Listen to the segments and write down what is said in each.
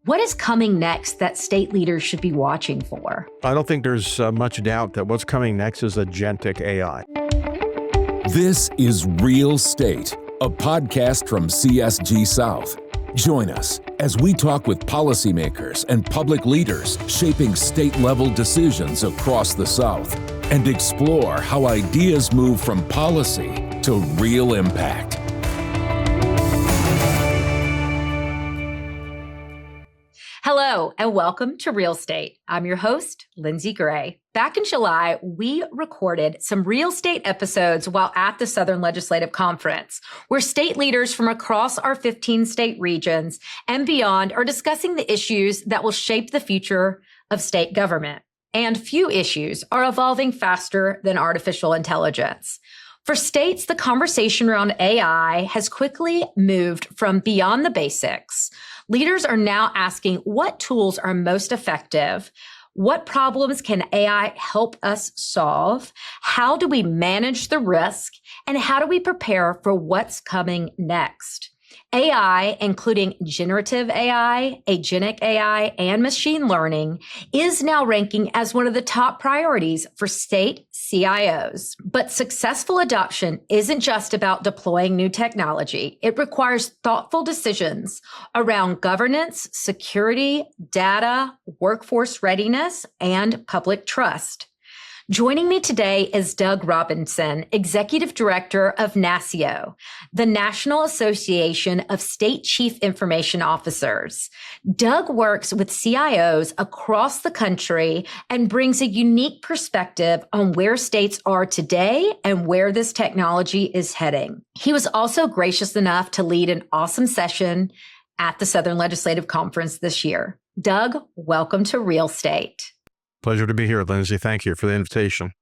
What is coming next that state leaders should be watching for? I don't think there's much doubt that what's coming next is agentic AI. This is Real State, a podcast from CSG South. Join us as we talk with policymakers and public leaders shaping state-level decisions across the South and explore how ideas move from policy to real impact. Hello, and welcome to Real State. I'm your host, Lindsey Gray. Back in July, we recorded some Real State episodes while at the Southern Legislative Conference, where state leaders from across our 15 state regions and beyond are discussing the issues that will shape the future of state government. And few issues are evolving faster than artificial intelligence. For states, the conversation around AI has quickly moved from beyond the basics. Leaders are now asking what tools are most effective, what problems can AI help us solve, how do we manage the risk, and how do we prepare for what's coming next? AI, including generative AI, agentic AI, and machine learning, is now ranking as one of the top priorities for state CIOs. But successful adoption isn't just about deploying new technology. It requires thoughtful decisions around governance, security, data, workforce readiness, and public trust. Joining me today is Doug Robinson, Executive Director of NASCIO, the National Association of State Chief Information Officers. Doug works with CIOs across the country and brings a unique perspective on where states are today and where this technology is heading. He was also gracious enough to lead an awesome session at the Southern Legislative Conference this year. Doug, welcome to Real State. Pleasure to be here, Lindsey. Thank you for the invitation.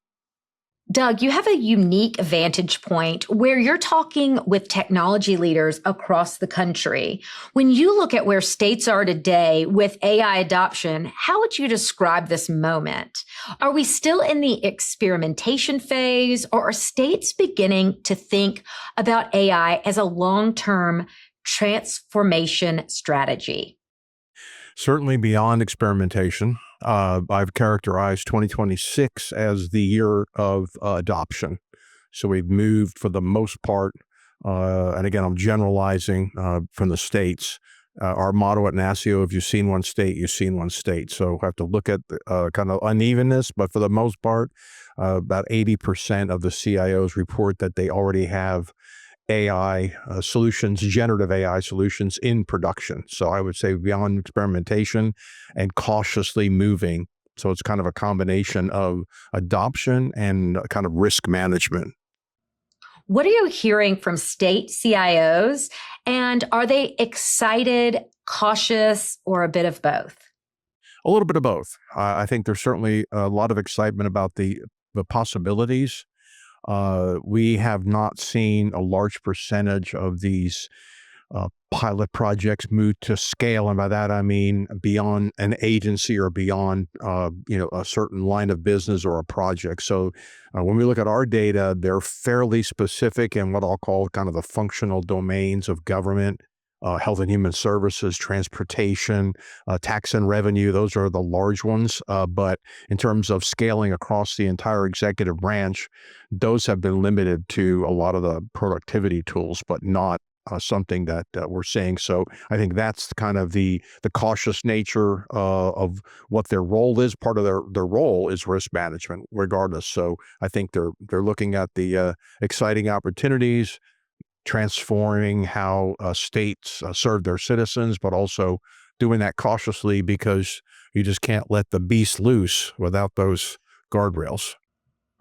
Doug, you have a unique vantage point where you're talking with technology leaders across the country. When you look at where states are today with AI adoption, how would you describe this moment? Are we still in the experimentation phase, or are states beginning to think about AI as a long-term transformation strategy? Certainly beyond experimentation. I've characterized 2026 as the year of adoption. So we've moved for the most part, and again, I'm generalizing from the states. Our motto at NASCIO, if you've seen one state, you've seen one state. So we have to look at the kind of unevenness, but for the most part, about 80% of the CIOs report that they already have AI solutions, generative AI solutions in production. So I would say beyond experimentation and cautiously moving. So it's kind of a combination of adoption and kind of risk management. What are you hearing from state CIOs? And are they excited, cautious, or a bit of both? A little bit of both. I think there's certainly a lot of excitement about the possibilities. We have not seen a large percentage of these pilot projects move to scale. And by that, I mean beyond an agency or beyond, a certain line of business or a project. So when we look at our data, they're fairly specific in what I'll call kind of the functional domains of government. Health and Human Services, transportation, tax and revenue, those are the large ones. But in terms of scaling across the entire executive branch, those have been limited to a lot of the productivity tools, but not something that we're seeing. So I think that's kind of the cautious nature of what their role is. Part of their role is risk management, regardless. So I think they're looking at the exciting opportunities, transforming how states serve their citizens, but also doing that cautiously because you just can't let the beast loose without those guardrails.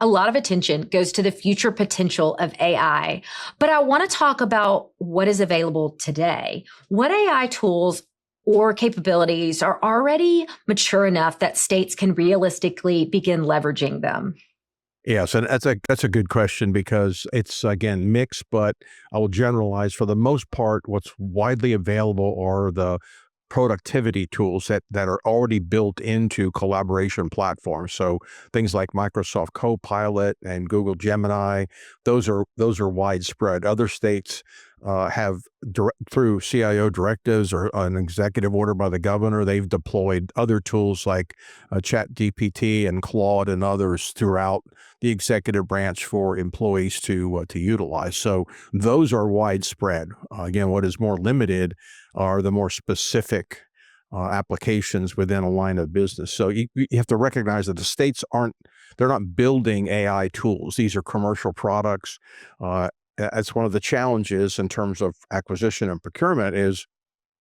A lot of attention goes to the future potential of AI, but I want to talk about what is available today. What AI tools or capabilities are already mature enough that states can realistically begin leveraging them? Yes, and that's a good question because it's, again, mixed, but I will generalize. For the most part, what's widely available are the productivity tools that are already built into collaboration platforms. So things like Microsoft Copilot and Google Gemini, those are widespread. Other states have through CIO directives or an executive order by the governor, they've deployed other tools like ChatGPT and Claude and others throughout the executive branch for employees to utilize. So those are widespread. Again, what is more limited are the more specific applications within a line of business. So you have to recognize that the states they're not building AI tools. These are commercial products. That's one of the challenges in terms of acquisition and procurement is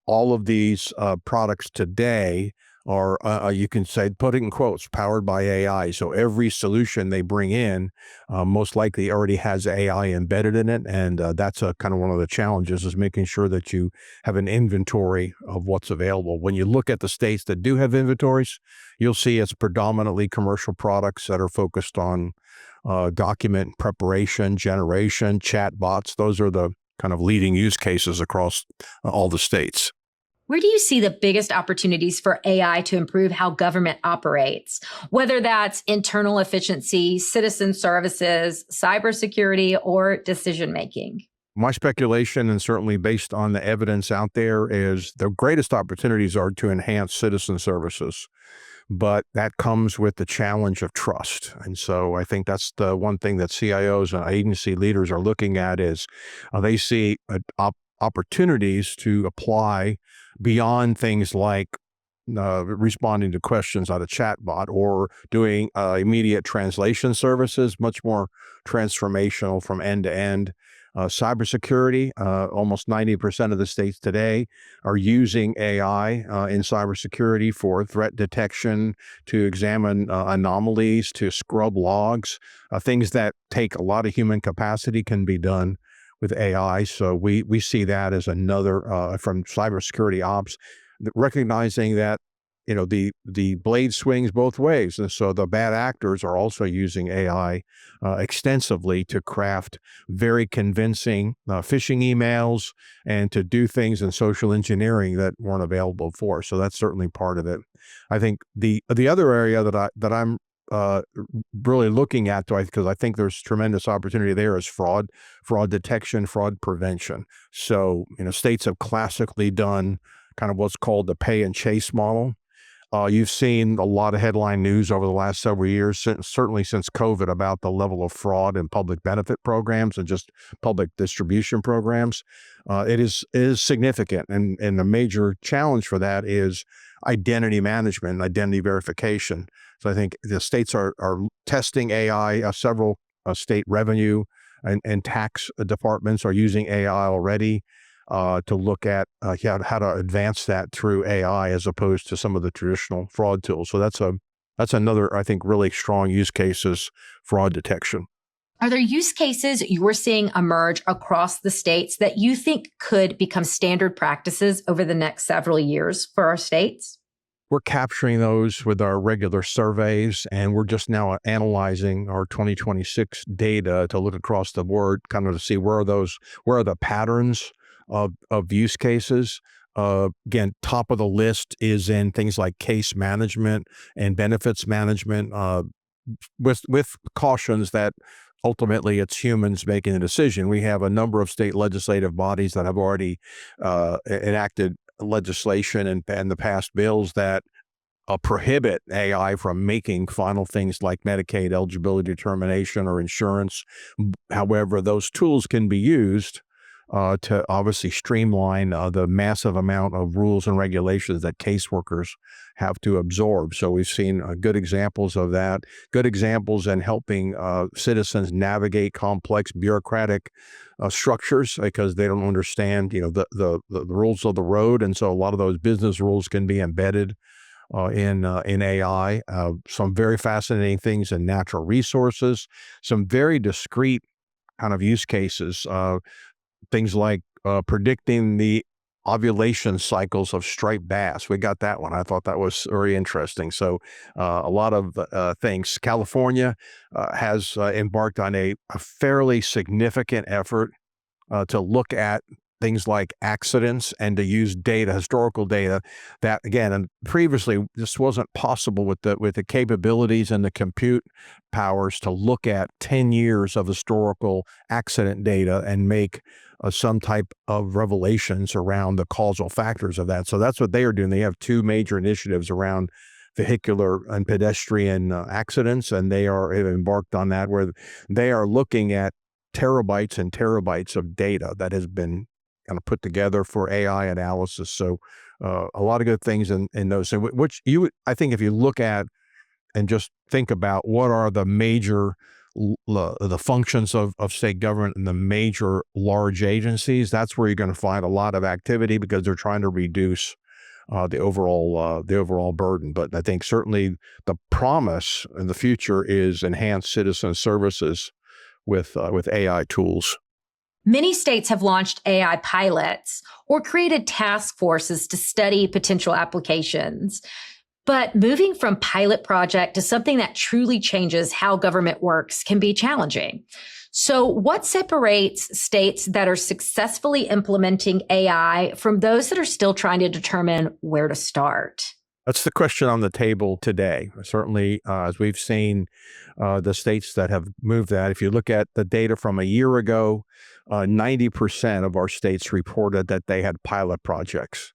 all of these products today are, you can say, put it in quotes, powered by AI. So every solution they bring in most likely already has AI embedded in it. And that's a kind of one of the challenges is making sure that you have an inventory of what's available. When you look at the states that do have inventories, you'll see it's predominantly commercial products that are focused on document preparation, generation, chat bots. Those are the kind of leading use cases across all the states. Where do you see the biggest opportunities for AI to improve how government operates, whether that's internal efficiency, citizen services, cybersecurity, or decision-making? My speculation, and certainly based on the evidence out there, is the greatest opportunities are to enhance citizen services. But that comes with the challenge of trust. And so I think that's the one thing that CIOs and agency leaders are looking at is they see opportunities to apply beyond things like responding to questions on a chatbot or doing immediate translation services, much more transformational from end to end. Cybersecurity, almost 90% of the states today are using AI in cybersecurity for threat detection, to examine anomalies, to scrub logs. Things that take a lot of human capacity can be done with AI. So we see that as another, from cybersecurity ops, recognizing that the blade swings both ways. And so the bad actors are also using AI extensively to craft very convincing phishing emails and to do things in social engineering that weren't available before. So that's certainly part of it. I think the other area that I'm really looking at, because I think there's tremendous opportunity there, is fraud detection, fraud prevention. So, states have classically done kind of what's called the pay and chase model. You've seen a lot of headline news over the last several years, certainly since COVID, about the level of fraud in public benefit programs and just public distribution programs. It is significant. And the major challenge for that is identity management, identity verification. So I think the states are testing AI. Several state revenue and tax departments are using AI already to look at how to advance that through AI as opposed to some of the traditional fraud tools. So that's another, I think, really strong use cases, fraud detection. Are there use cases you're seeing emerge across the states that you think could become standard practices over the next several years for our states? We're capturing those with our regular surveys, and we're just now analyzing our 2026 data to look across the board, kind of to see where are the patterns of use cases. Again, top of the list is in things like case management and benefits management, with cautions that ultimately it's humans making a decision. We have a number of state legislative bodies that have already enacted legislation and the past bills that prohibit AI from making final things like Medicaid eligibility determination or insurance. However, those tools can be used to obviously streamline the massive amount of rules and regulations that caseworkers have to absorb. So we've seen good examples of that, good examples in helping citizens navigate complex bureaucratic structures because they don't understand, the rules of the road. And so a lot of those business rules can be embedded in AI. Some very fascinating things in natural resources, some very discrete kind of use cases. Things like predicting the ovulation cycles of striped bass. We got that one. I thought that was very interesting. So a lot of things. California has embarked on a fairly significant effort to look at things like accidents and to use data, historical data that, again, and previously this wasn't possible with the capabilities and the compute powers to look at 10 years of historical accident data and make some type of revelations around the causal factors of that. So that's what they are doing. They have two major initiatives around vehicular and pedestrian accidents, and they are embarked on that, where they are looking at terabytes and terabytes of data that has been kind of put together for AI analysis. So a lot of good things in those. And which I think if you look at and just think about what are the major the functions of state government and the major large agencies, that's where you're going to find a lot of activity because they're trying to reduce the overall burden. But I think certainly the promise in the future is enhanced citizen services with AI tools. Many states have launched AI pilots or created task forces to study potential applications. But moving from pilot project to something that truly changes how government works can be challenging. So what separates states that are successfully implementing AI from those that are still trying to determine where to start? That's the question on the table today. Certainly, as we've seen the states that have moved that, if you look at the data from a year ago, 90% of our states reported that they had pilot projects.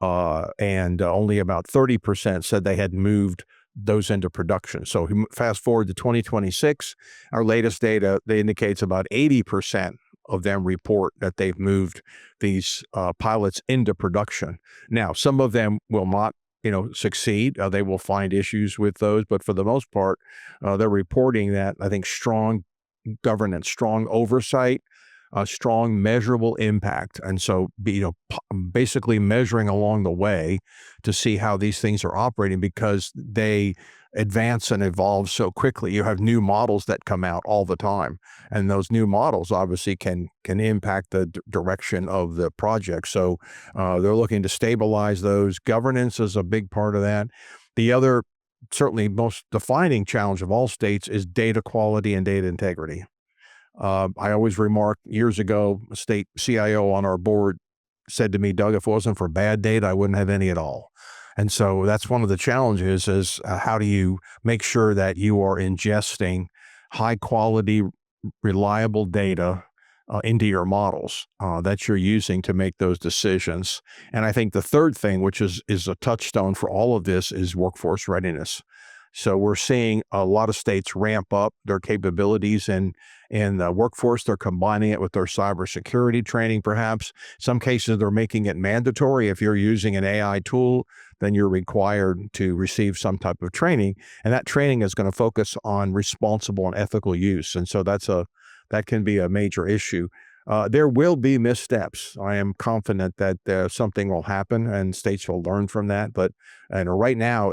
And only about 30% said they had moved those into production. So fast forward to 2026, our latest data, that indicates about 80% of them report that they've moved these pilots into production. Now, some of them will not succeed. They will find issues with those, but for the most part, they're reporting that, I think, strong governance, strong oversight, strong measurable impact. And so, basically measuring along the way to see how these things are operating because they advance and evolve so quickly. You have new models that come out all the time, and those new models obviously can impact the direction of the project. So they're looking to stabilize those. Governance is a big part of that. The other, certainly most defining challenge of all states is data quality and data integrity. I always remarked years ago, a state CIO on our board said to me, Doug, if it wasn't for bad data, I wouldn't have any at all. And so that's one of the challenges is how do you make sure that you are ingesting high quality, reliable data into your models that you're using to make those decisions. And I think the third thing, which is a touchstone for all of this, is workforce readiness. So we're seeing a lot of states ramp up their capabilities in the workforce. They're combining it with their cybersecurity training, perhaps. Some cases, they're making it mandatory. If you're using an AI tool, then you're required to receive some type of training. And that training is going to focus on responsible and ethical use. And so that can be a major issue. There will be missteps. I am confident that something will happen and states will learn from that. But right now,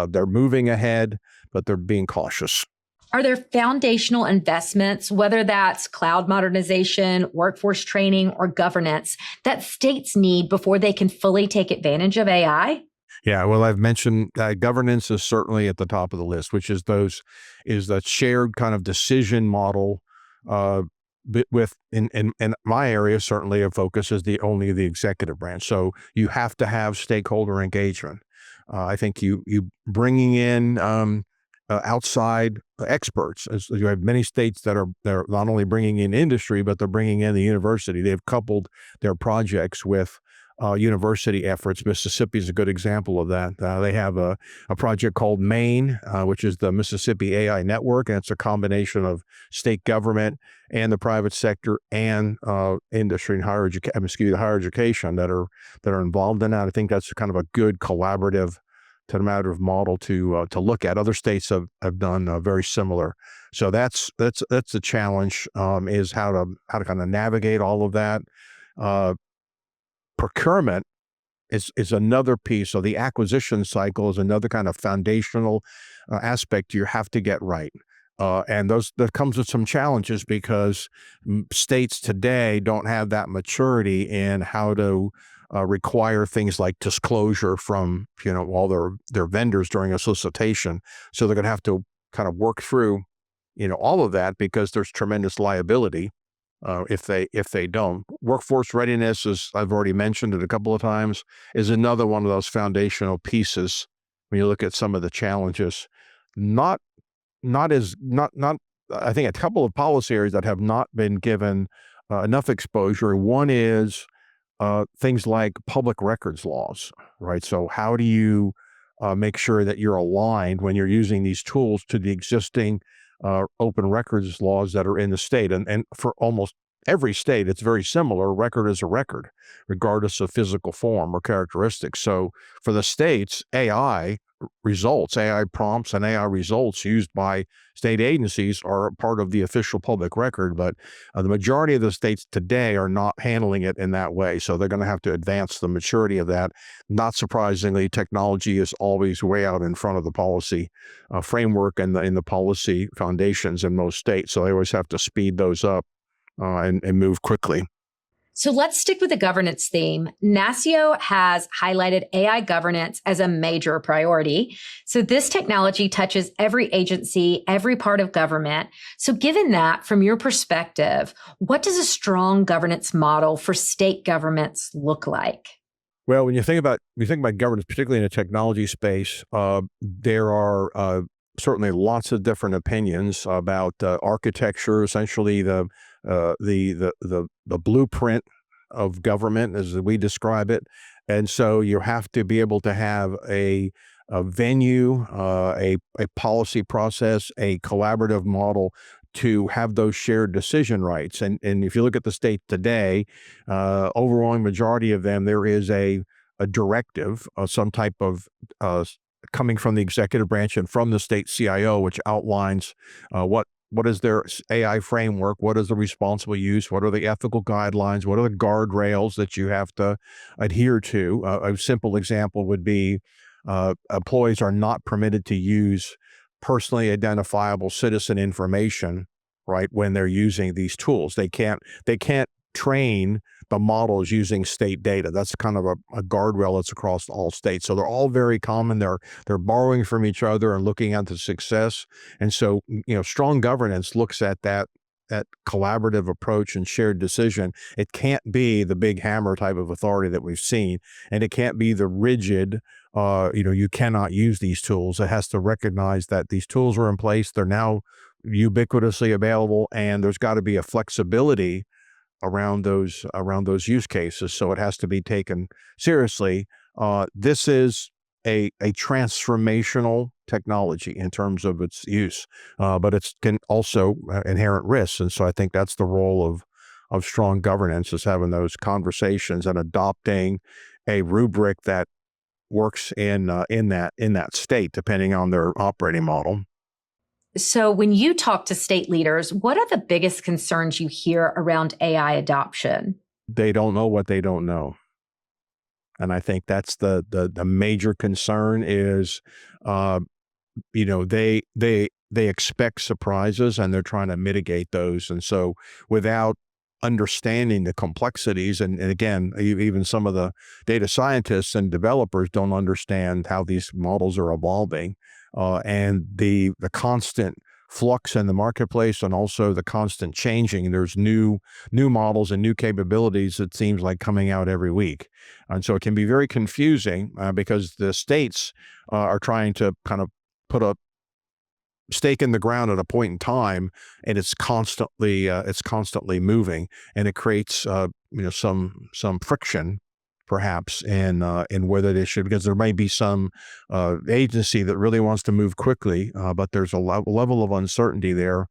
they're moving ahead, but they're being cautious. Are there foundational investments, whether that's cloud modernization, workforce training, or governance, that states need before they can fully take advantage of AI? Yeah, well, I've mentioned governance is certainly at the top of the list, which is the shared kind of decision model. In my area, certainly a focus is only the executive branch. So you have to have stakeholder engagement. I think you bringing in outside experts. As you have many states they're not only bringing in industry, but they're bringing in the university. They've coupled their projects with university efforts. Mississippi is a good example of that. They have a project called MAIN, which is the Mississippi AI Network, and it's a combination of state government and the private sector and industry and higher education that are involved in that. I think that's kind of a good collaborative model to look at. Other states have done very similar. So that's the challenge is how to kind of navigate all of that. Procurement is another piece. So the acquisition cycle is another kind of foundational aspect you have to get right. And that comes with some challenges because states today don't have that maturity in how to require things like disclosure from all their vendors during a solicitation. So they're going to have to kind of work through all of that because there's tremendous liability if they don't. Workforce readiness, as I've already mentioned it a couple of times, is another one of those foundational pieces when you look at some of the challenges. Not I think a couple of policy areas that have not been given enough exposure. One is things like public records laws, right? So how do you make sure that you're aligned when you're using these tools to the existing open records laws that are in the state? And for almost every state, it's very similar. A record is a record, regardless of physical form or characteristics. So for the states, AI prompts and AI results used by state agencies are part of the official public record, but the majority of the states today are not handling it in that way. So they're going to have to advance the maturity of that. Not surprisingly, technology is always way out in front of the policy framework and in the policy foundations in most states. So they always have to speed those up and move quickly. So let's stick with the governance theme. NASCIO has highlighted AI governance as a major priority. So this technology touches every agency, every part of government. So given that, from your perspective, what does a strong governance model for state governments look like? Well, when you think about governance, particularly in the technology space, there are certainly lots of different opinions about architecture, essentially the blueprint of government as we describe it. And so you have to be able to have a venue, a policy process, a collaborative model to have those shared decision rights. And if you look at the state today, overwhelming majority of them, there is a directive, some type of coming from the executive branch and from the state CIO, which outlines what is their AI framework, what is the responsible use, what are the ethical guidelines, what are the guardrails that you have to adhere to. A simple example would be employees are not permitted to use personally identifiable citizen information, right, when they're using these tools. They can't train the models using state data. That's kind of a guardrail that's across all states. So they're all very common. They're borrowing from each other and looking at the success. And so, strong governance looks at that collaborative approach and shared decision. It can't be the big hammer type of authority that we've seen, and it can't be the rigid, you cannot use these tools. It has to recognize that these tools are in place. They're now ubiquitously available, and there's got to be a flexibility around those use cases. So it has to be taken seriously. This is a transformational technology in terms of its use, but it can also inherent risks. And so I think that's the role of strong governance, is having those conversations and adopting a rubric that works in that state, depending on their operating model. So when you talk to state leaders, what are the biggest concerns you hear around AI adoption? They don't know what they don't know. And I think that's the major concern is, they expect surprises and they're trying to mitigate those. And so without understanding the complexities, and again, even some of the data scientists and developers don't understand how these models are evolving, and the constant flux in the marketplace, and also the constant changing. There's new models and new capabilities, it seems like, coming out every week. And so it can be very confusing because the states are trying to kind of put a stake in the ground at a point in time, and it's constantly moving, and it creates some friction perhaps in whether they should, because there may be some agency that really wants to move quickly, but there's a level of uncertainty there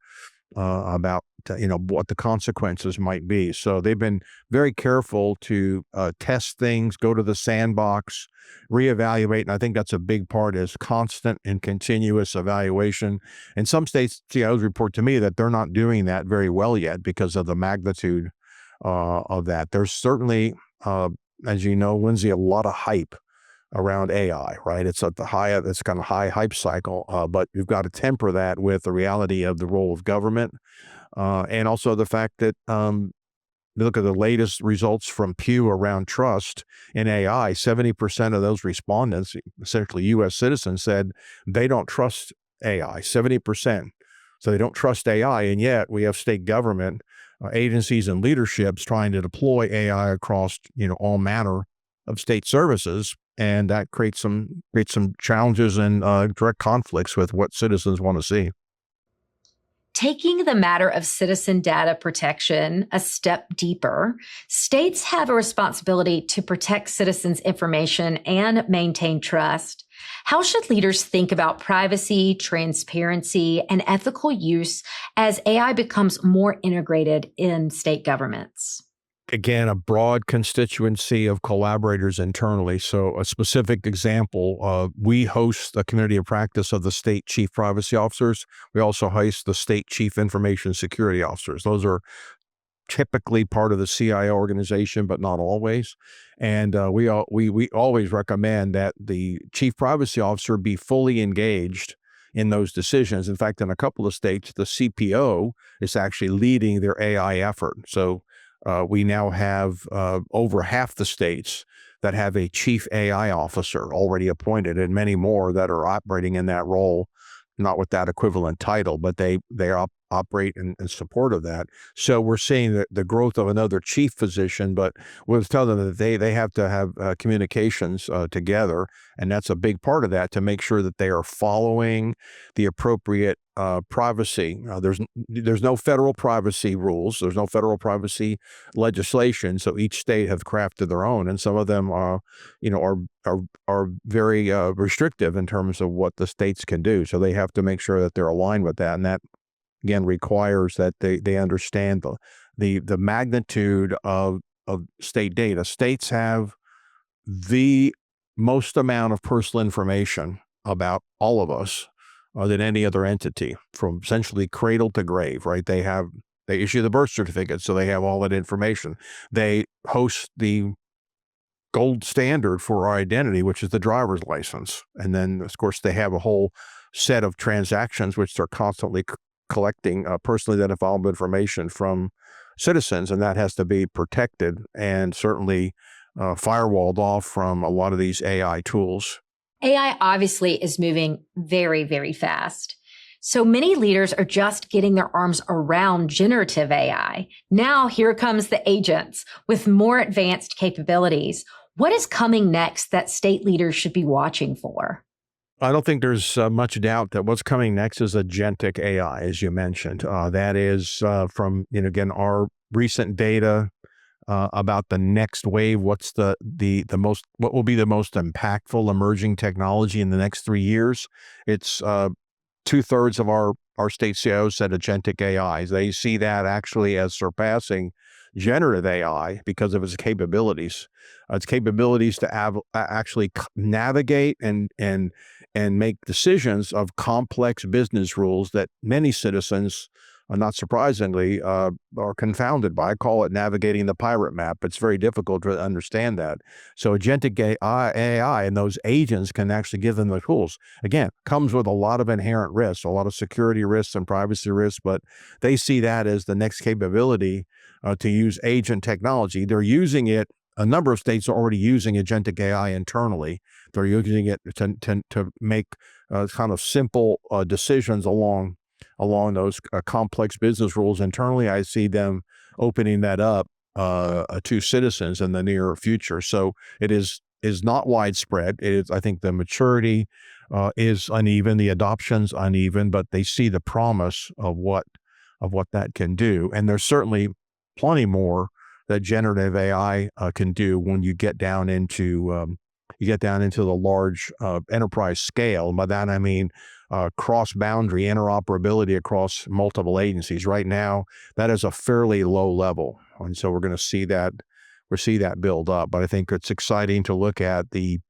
about what the consequences might be. So they've been very careful to test things, go to the sandbox, reevaluate, and I think that's a big part, is constant and continuous evaluation. And some states, CIOs report to me that they're not doing that very well yet because of the magnitude of that. There's certainly, as you know, Lindsey, a lot of hype around AI, right? It's at it's kind of high hype cycle, but you've got to temper that with the reality of the role of government, and also the fact that look at the latest results from Pew around trust in AI. 70% of those respondents, essentially U.S. citizens, said they don't trust AI. 70%. So they don't trust AI, and yet we have state government agencies and leaderships trying to deploy AI across, all manner of state services, and that creates some challenges and direct conflicts with what citizens want to see. Taking the matter of citizen data protection a step deeper, states have a responsibility to protect citizens' information and maintain trust. How should leaders think about privacy, transparency, and ethical use as AI becomes more integrated in state governments? Again, a broad constituency of collaborators internally. So a specific example, we host a community of practice of the state chief privacy officers. We also host the state chief information security officers. Those are typically part of the CIO organization, but not always. And we always recommend that the chief privacy officer be fully engaged in those decisions. In fact, in a couple of states, the CPO is actually leading their AI effort. So we now have over half the states that have a chief AI officer already appointed, and many more that are operating in that role, not with that equivalent title, but they operate in support of that. So we're seeing the growth of another chief position, but we'll tell them that they have to have communications together, and that's a big part of that, to make sure that they are following the appropriate privacy. There's no federal privacy rules. There's no federal privacy legislation. So each state have crafted their own, and some of them are very restrictive in terms of what the states can do. So they have to make sure that they're aligned with that, and that again requires that they understand the magnitude of state data. States have the most amount of personal information about all of us than any other entity, from essentially cradle to grave, right? They issue the birth certificate, so they have all that information. They host the gold standard for our identity, which is the driver's license. And then, of course, they have a whole set of transactions which they're constantly collecting personally identifiable information from citizens, and that has to be protected and certainly firewalled off from a lot of these AI tools. AI obviously is moving very, very fast. So many leaders are just getting their arms around generative AI. Now here comes the agents with more advanced capabilities. What is coming next that state leaders should be watching for? I don't think there's much doubt that what's coming next is agentic AI, as you mentioned. That is from, again, our recent data about the next wave. What's what will be the most impactful emerging technology in the next 3 years? It's 2/3 of our state CIOs said agentic AI. They see that actually as surpassing generative AI because of its capabilities. Its capabilities to actually navigate and make decisions of complex business rules that many citizens, not surprisingly, are confounded by. I call it navigating the pirate map. It's very difficult to understand that. So agentic AI and those agents can actually give them the tools. Again, comes with a lot of inherent risks, a lot of security risks and privacy risks, but they see that as the next capability to use agent technology. They're using it. A number of states are already using agentic AI internally. They're using it to make kind of simple decisions along those complex business rules internally. I see them opening that up to citizens in the near future. So it is not widespread. It is, I think the maturity is uneven, the adoption's uneven, but they see the promise of what that can do. And there's certainly plenty more that generative AI can do when you get down into the large enterprise scale. And by that I mean cross-boundary interoperability across multiple agencies. Right now, that is a fairly low level, and so we're going to see that build up. But I think it's exciting to look at the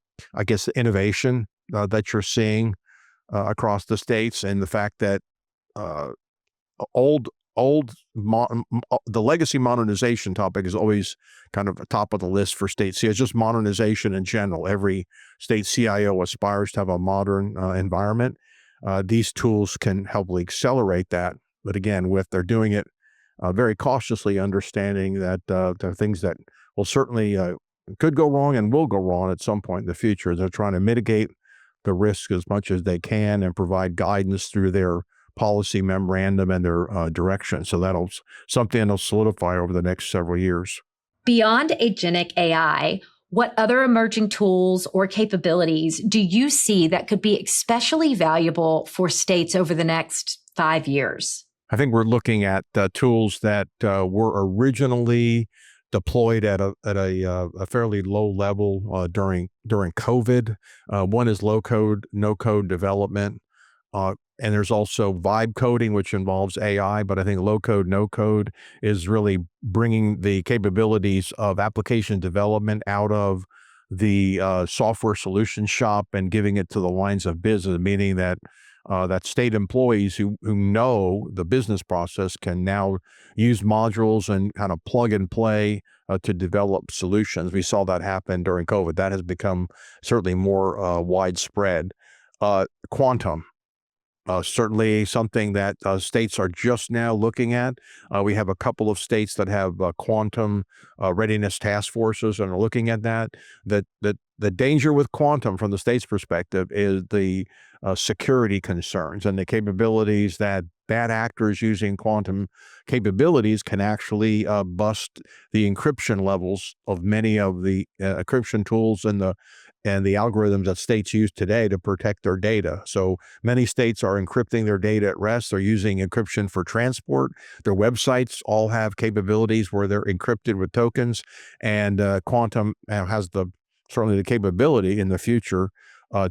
innovation that you're seeing across the states, and the fact that the legacy modernization topic is always kind of top of the list for states. See, it's just modernization in general. Every state CIO aspires to have a modern environment. These tools can help accelerate that. But again, they're doing it very cautiously, understanding that there are things that will certainly could go wrong and will go wrong at some point in the future. They're trying to mitigate the risk as much as they can and provide guidance through their policy memorandum and their direction. So something that'll solidify over the next several years. Beyond agentic AI, what other emerging tools or capabilities do you see that could be especially valuable for states over the next 5 years? I think we're looking at tools that were originally deployed at a fairly low level during COVID. One is low code, no code development. And there's also vibe coding, which involves AI, but I think low code, no code is really bringing the capabilities of application development out of the software solution shop and giving it to the lines of business, meaning that state employees who know the business process can now use modules and kind of plug and play to develop solutions. We saw that happen during COVID. That has become certainly more widespread. Quantum. Certainly something that states are just now looking at. We have a couple of states that have quantum readiness task forces and are looking at that. The danger with quantum from the state's perspective is the security concerns and the capabilities that bad actors using quantum capabilities can actually bust the encryption levels of many of the encryption tools and the algorithms that states use today to protect their data. So many states are encrypting their data at rest. They're using encryption for transport. Their websites all have capabilities where they're encrypted with tokens, and quantum has certainly the capability in the future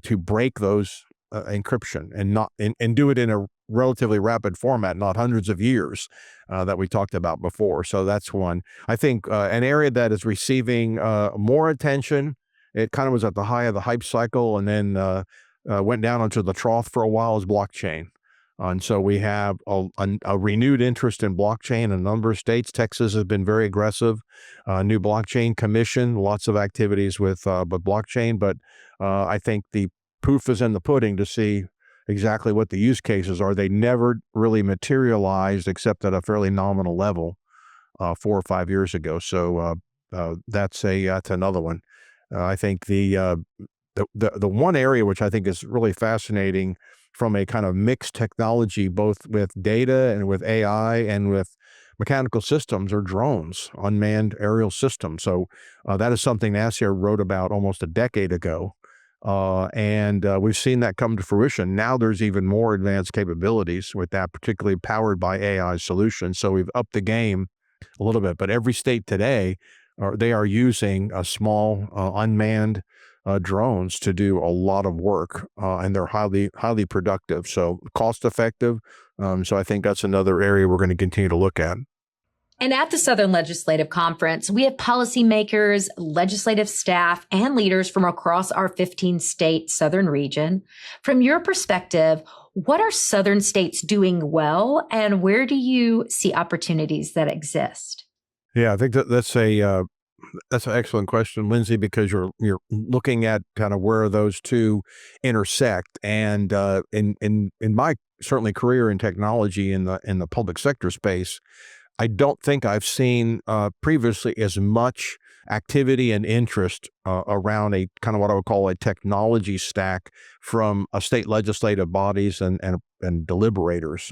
to break those encryption and do it in a relatively rapid format, not hundreds of years that we talked about before. So that's one. I think an area that is receiving more attention. It kind of was at the high of the hype cycle and then went down onto the trough for a while is blockchain. And so we have a renewed interest in blockchain in a number of states. Texas has been very aggressive. New blockchain commission, lots of activities with blockchain. But I think the proof is in the pudding to see exactly what the use cases are. They never really materialized except at a fairly nominal level 4 or 5 years ago. So that's another one. I think the one area which I think is really fascinating from a kind of mixed technology, both with data and with AI and with mechanical systems, are drones, unmanned aerial systems. So that is something NASCIO wrote about almost a decade ago. And we've seen that come to fruition. Now there's even more advanced capabilities with that, particularly powered by AI solutions. So we've upped the game a little bit, but every state today, they are using a small unmanned drones to do a lot of work, and they're highly productive. So cost effective. So I think that's another area we're going to continue to look at. And at the Southern Legislative Conference, we have policymakers, legislative staff, and leaders from across our 15-state Southern region. From your perspective, what are Southern states doing well, and where do you see opportunities that exist? Yeah, I think that's an excellent question, Lindsey, because you're looking at kind of where those two intersect. And in my certainly career in technology in the public sector space, I don't think I've seen previously as much activity and interest around a kind of what I would call a technology stack from state legislative bodies and deliberators.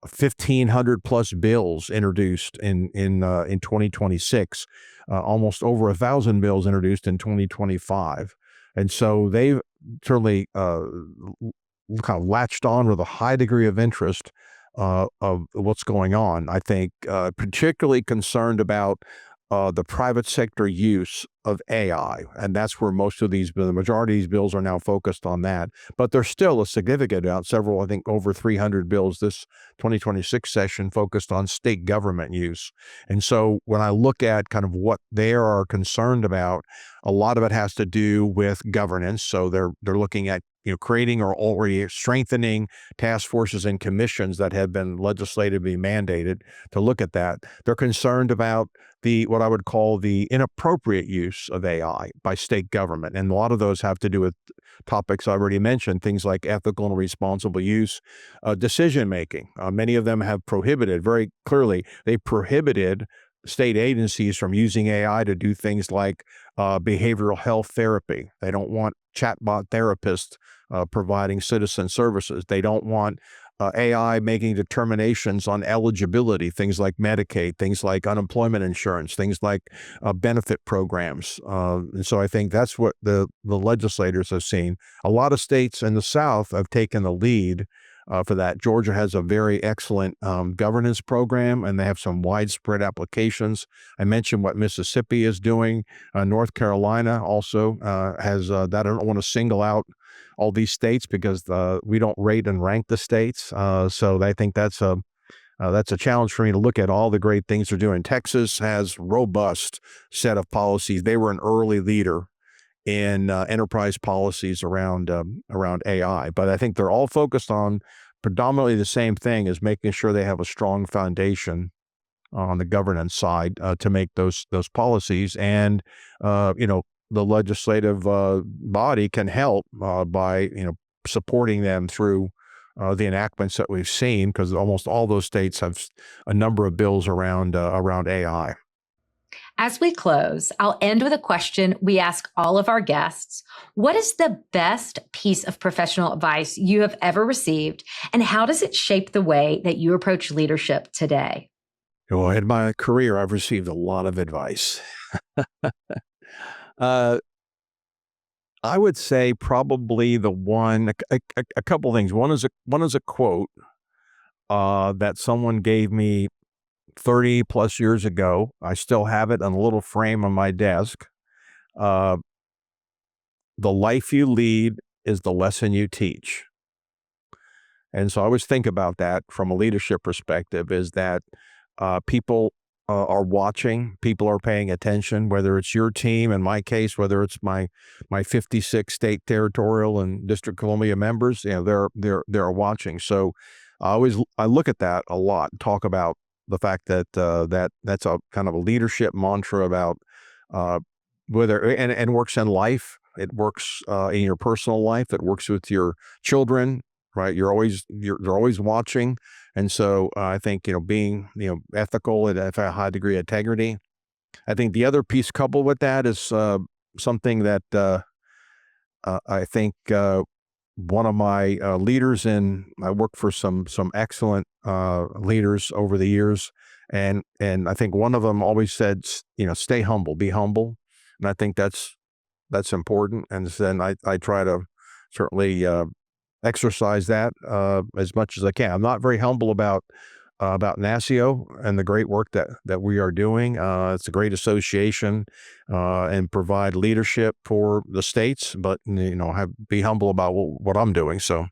1,500 plus bills introduced in 2026, almost over 1,000 bills introduced in 2025. And so they've certainly kind of latched on with a high degree of interest of what's going on. I think particularly concerned about the private sector use of AI. And that's where the majority of these bills are now focused on that. But there's still a significant amount, several, I think over 300 bills this 2026 session focused on state government use. And so when I look at kind of what they are concerned about, a lot of it has to do with governance. So they're looking at creating or already strengthening task forces and commissions that have been legislatively mandated to look at that. They're concerned about what I would call the inappropriate use of AI by state government. And a lot of those have to do with topics I already mentioned, things like ethical and responsible use, decision-making. Many of them have prohibited, very clearly, they prohibited state agencies from using AI to do things like behavioral health therapy. They don't want chatbot therapists providing citizen services. They don't want AI making determinations on eligibility, things like Medicaid, things like unemployment insurance, things like benefit programs. And so I think that's what the legislators have seen. A lot of states in the South have taken the lead for that. Georgia has a very excellent governance program, and they have some widespread applications. I mentioned what Mississippi is doing. North Carolina also has that. I don't want to single out all these states because we don't rate and rank the states. So I think that's a challenge for me to look at all the great things they're doing. Texas has robust set of policies. They were an early leader in enterprise policies around AI, but I think they're all focused on predominantly the same thing, as making sure they have a strong foundation on the governance side to make those policies. And the legislative body can help by supporting them through the enactments that we've seen, because almost all those states have a number of bills around AI. As we close, I'll end with a question we ask all of our guests. What is the best piece of professional advice you have ever received, and how does it shape the way that you approach leadership today? Well, in my career, I've received a lot of advice. I would say probably the one, a couple things. One is a quote that someone gave me 30 plus years ago. I still have it on a little frame on my desk. The life you lead is the lesson you teach. And so I always think about that from a leadership perspective, is that people are watching, people are paying attention, whether it's your team, in my case, whether it's my 56 state, territorial, and District of Columbia members, they're watching. So I look at that a lot, talk about the fact that that's a kind of a leadership mantra about whether and works in life. It works in your personal life. It works with your children, right? They're always watching. And so I think, being, ethical and have a high degree of integrity. I think the other piece coupled with that is something that I think one of my leaders I worked for some excellent leaders over the years. And I think one of them always said, stay humble, be humble. And I think that's important. And then I try to certainly exercise that as much as I can. I'm not very humble about NASCIO and the great work that we are doing. It's a great association and provide leadership for the states, but be humble about what I'm doing. So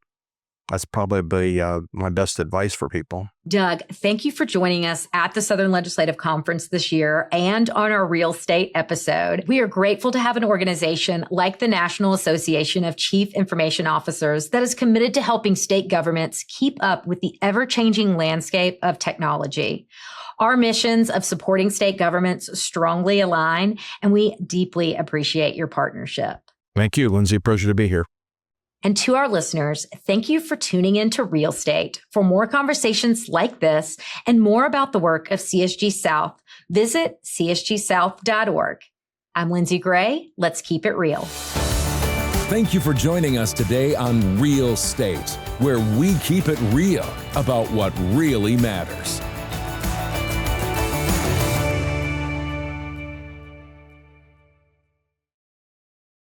that's probably my best advice for people. Doug, thank you for joining us at the Southern Legislative Conference this year and on our Real State episode. We are grateful to have an organization like the National Association of Chief Information Officers that is committed to helping state governments keep up with the ever-changing landscape of technology. Our missions of supporting state governments strongly align, and we deeply appreciate your partnership. Thank you, Lindsey. Pleasure to be here. And to our listeners, thank you for tuning in to Real State. For more conversations like this and more about the work of CSG South, visit csgsouth.org. I'm Lindsey Gray. Let's keep it real. Thank you for joining us today on Real State, where we keep it real about what really matters.